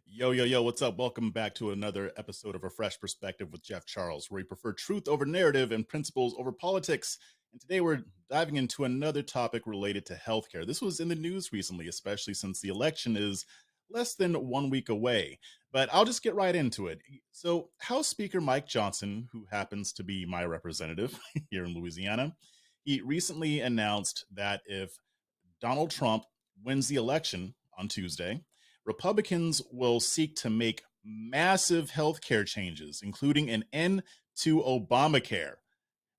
Yo, yo, yo, what's up? Welcome back to another episode of A Fresh Perspective with Jeff Charles, where we prefer truth over narrative and principles over politics. And today we're diving into another topic related to healthcare. This was in the news recently, especially since the election is less than 1 week away. But I'll just get right into it. So, House Speaker Mike Johnson, who happens to be my representative here in Louisiana, he recently announced that if Donald Trump wins the election on Tuesday, Republicans will seek to make massive healthcare changes, including an end to Obamacare.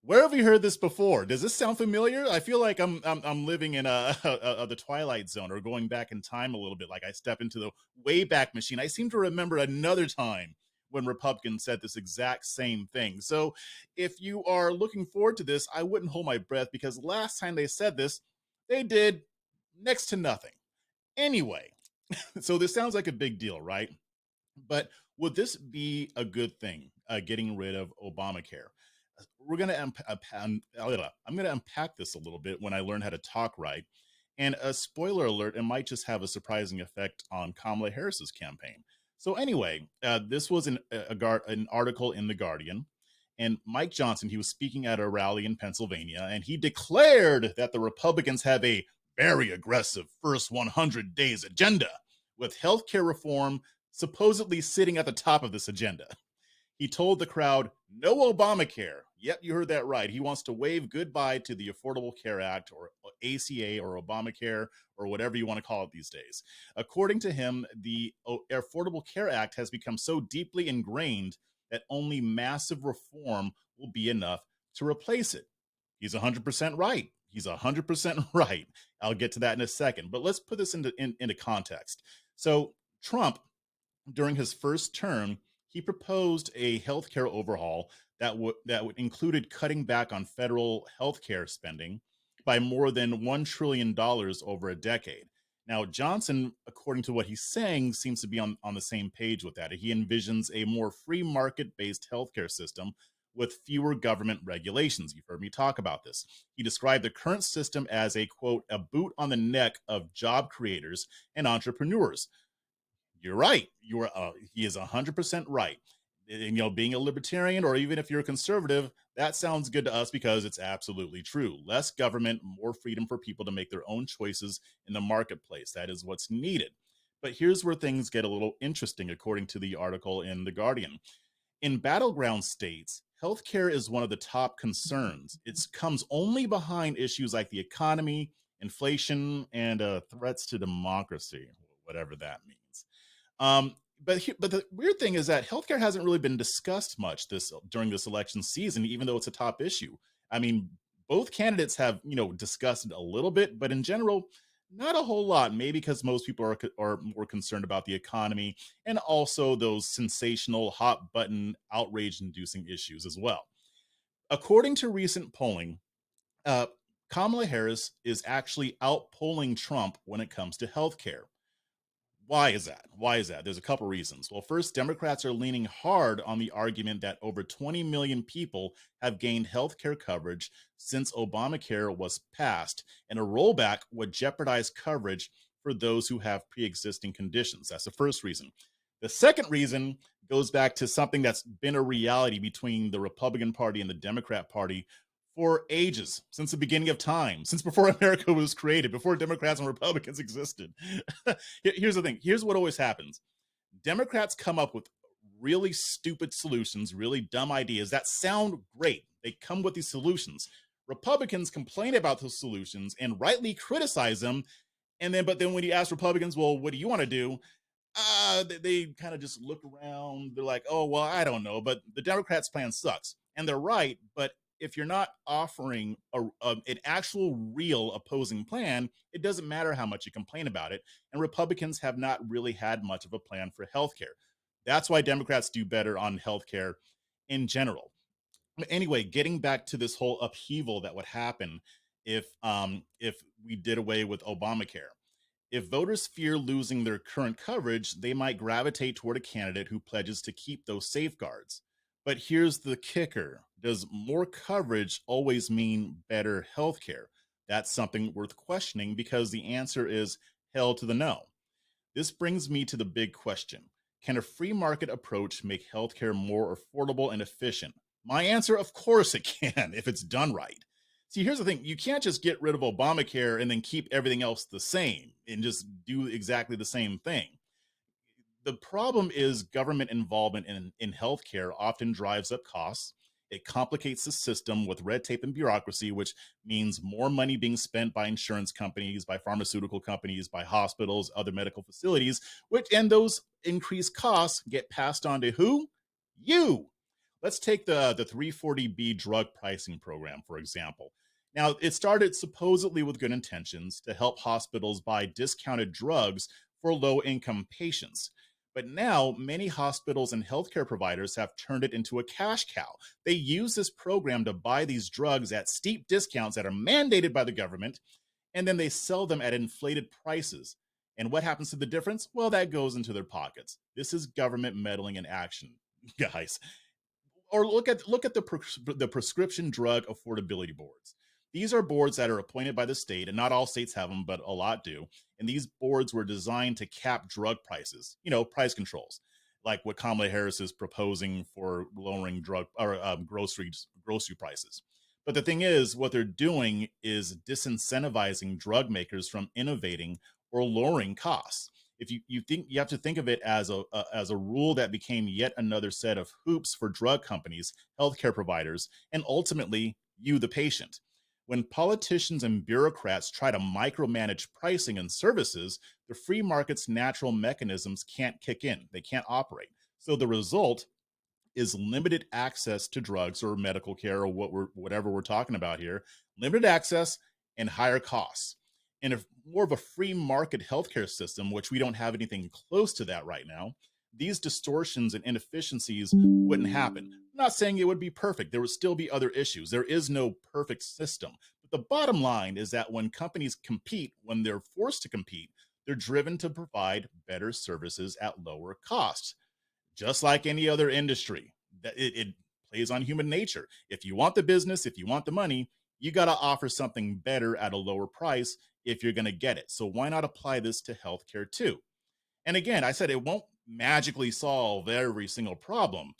Where have you heard this before? Does this sound familiar? I feel like I'm living in the Twilight Zone or going back in time a little bit. Like I step into the Wayback Machine. I seem to remember another time when Republicans said this exact same thing. So if you are looking forward to this, I wouldn't hold my breath because last time they said this, they did next to nothing. Anyway, so this sounds like a big deal, right? But would this be a good thing, getting rid of Obamacare? We're going to I'm going to unpack this a little bit when I learn how to talk right. And a spoiler alert, it might just have a surprising effect on Kamala Harris's campaign. So anyway, this was an article in the Guardian, and Mike Johnson, he was speaking at a rally in Pennsylvania, and he declared that the Republicans have a very aggressive first 100 days agenda, with healthcare reform supposedly sitting at the top of this agenda. He told the crowd, no Obamacare. Yep, you heard that right. He wants to wave goodbye to the Affordable Care Act or ACA or Obamacare or whatever you want to call it these days. According to him, the Affordable Care Act has become so deeply ingrained that only massive reform will be enough to replace it. He's 100% right. He's 100% right. I'll get to that in a second. But let's put this into context. So, Trump, during his first term, he proposed a healthcare overhaul that would included cutting back on federal healthcare spending by more than $1 trillion over a decade. Now, Johnson, according to what he's saying, seems to be on the same page with that. He envisions a more free market based healthcare system with fewer government regulations. You've heard me talk about this. He described the current system as a quote, a boot on the neck of job creators and entrepreneurs. You're right. He is 100% right. And, being a libertarian or even if you're a conservative, that sounds good to us because it's absolutely true. Less government, more freedom for people to make their own choices in the marketplace. That is what's needed. But here's where things get a little interesting, according to the article in The Guardian. In battleground states, healthcare is one of the top concerns. It comes only behind issues like the economy, inflation, and threats to democracy, whatever that means. But the weird thing is that healthcare hasn't really been discussed much this during this election season, even though it's a top issue. I mean, both candidates have discussed it a little bit, but in general, not a whole lot. Maybe because most people are more concerned about the economy and also those sensational, hot button, outrage inducing issues as well. According to recent polling, uh, Kamala Harris is actually outpolling Trump when it comes to healthcare. Why is that? Why is that? There's a couple reasons. Well, first, Democrats are leaning hard on the argument that over 20 million people have gained health care coverage since Obamacare was passed, and a rollback would jeopardize coverage for those who have pre existing conditions. That's the first reason. The second reason goes back to something that's been a reality between the Republican Party and the Democrat Party for ages, since the beginning of time, since before America was created, before Democrats and Republicans existed. Here's the thing. Here's what always happens. Democrats come up with really stupid solutions, really dumb ideas that sound great. They come with these solutions. Republicans complain about those solutions and rightly criticize them. But then when you ask Republicans, well, what do you want to do? They kind of just look around. They're like, oh, well, I don't know. But the Democrats' plan sucks. And they're right. But if you're not offering an actual real opposing plan, it doesn't matter how much you complain about it. And Republicans have not really had much of a plan for healthcare. That's why Democrats do better on healthcare in general. But anyway, getting back to this whole upheaval that would happen if we did away with Obamacare. If voters fear losing their current coverage, they might gravitate toward a candidate who pledges to keep those safeguards. But here's the kicker. Does more coverage always mean better health care? That's something worth questioning because the answer is hell to the no. This brings me to the big question. Can a free market approach make healthcare more affordable and efficient? My answer, of course it can, if it's done right. See, here's the thing: you can't just get rid of Obamacare and then keep everything else the same and just do exactly the same thing. The problem is government involvement in healthcare often drives up costs. It complicates the system with red tape and bureaucracy, which means more money being spent by insurance companies, by pharmaceutical companies, by hospitals, other medical facilities, which and those increased costs get passed on to who? You. Let's take the 340B drug pricing program, for example. Now, it started supposedly with good intentions to help hospitals buy discounted drugs for low income patients. But now, many hospitals and healthcare providers have turned it into a cash cow. They use this program to buy these drugs at steep discounts that are mandated by the government, and then they sell them at inflated prices. And what happens to the difference? Well, that goes into their pockets. This is government meddling in action, guys. Or look at the prescription drug affordability boards. These are boards that are appointed by the state, and not all states have them, but a lot do. And these boards were designed to cap drug prices, price controls, like what Kamala Harris is proposing for lowering drug or grocery prices. But the thing is, what they're doing is disincentivizing drug makers from innovating or lowering costs. If you think, you have to think of it as a rule that became yet another set of hoops for drug companies, healthcare providers, and ultimately you, the patient. When politicians and bureaucrats try to micromanage pricing and services, the free market's natural mechanisms can't kick in. They can't operate. So the result is limited access to drugs or medical care or whatever we're talking about here, limited access and higher costs. And if more of a free market healthcare system, which we don't have anything close to that right now, these distortions and inefficiencies wouldn't happen. I'm not saying it would be perfect. There would still be other issues. There is no perfect system. But the bottom line is that when companies compete, when they're forced to compete, they're driven to provide better services at lower costs, just like any other industry. That it plays on human nature. If you want the business, if you want the money, you got to offer something better at a lower price if you're going to get it. So why not apply this to healthcare too? And again, I said it won't magically solve every single problem.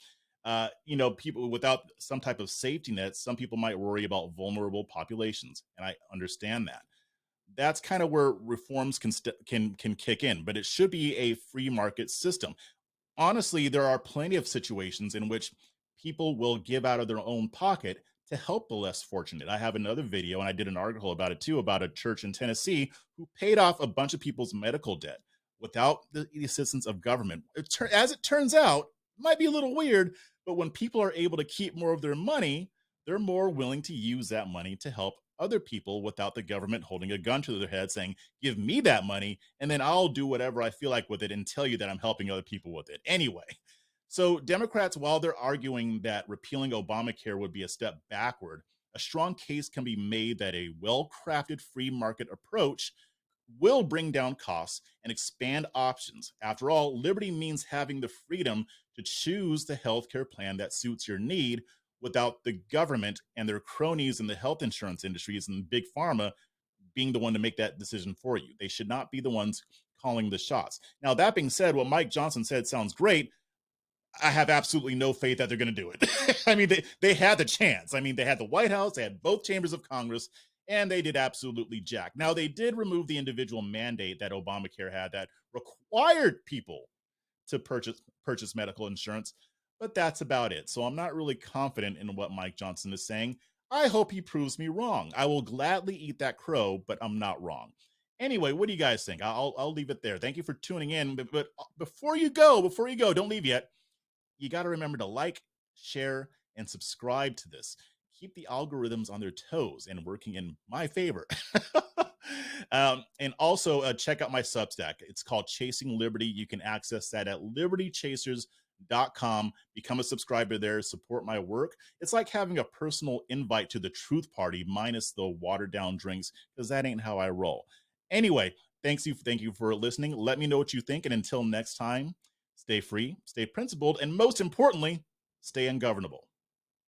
People without some type of safety net, some people might worry about vulnerable populations, and I understand that. That's kind of where reforms can kick in, but it should be a free market system. Honestly, there are plenty of situations in which people will give out of their own pocket to help the less fortunate. I have another video, and I did an article about it too, about a church in Tennessee who paid off a bunch of people's medical debt without the assistance of government. As it turns out, it might be a little weird, but when people are able to keep more of their money, they're more willing to use that money to help other people without the government holding a gun to their head saying, give me that money and then I'll do whatever I feel like with it and tell you that I'm helping other people with it. Anyway, so Democrats, while they're arguing that repealing Obamacare would be a step backward, a strong case can be made that a well crafted free market approach will bring down costs and expand options. After all, liberty means having the freedom to choose the healthcare plan that suits your need without the government and their cronies in the health insurance industries and big pharma being the one to make that decision for you. They should not be the ones calling the shots. Now, that being said, what Mike Johnson said sounds great. I have absolutely no faith that they're going to do it. I mean, they had the chance. I mean, they had the White House, they had both chambers of Congress, and they did absolutely jack. Now, they did remove the individual mandate that Obamacare had that required people to purchase medical insurance, but that's about it. So I'm not really confident in what Mike Johnson is saying. I hope he proves me wrong. I will gladly eat that crow, but I'm not wrong. Anyway, what do you guys think? I'll leave it there. Thank you for tuning in. But before you go, don't leave yet. You got to remember to like, share, and subscribe to this. Keep the algorithms on their toes and working in my favor. And also check out my Substack. It's called Chasing Liberty. You can access that at libertychasers.com. Become a subscriber there. Support my work. It's like having a personal invite to the Truth Party minus the watered down drinks, because that ain't how I roll. Anyway, thank you for listening. Let me know what you think. And until next time, stay free, stay principled, and most importantly, stay ungovernable.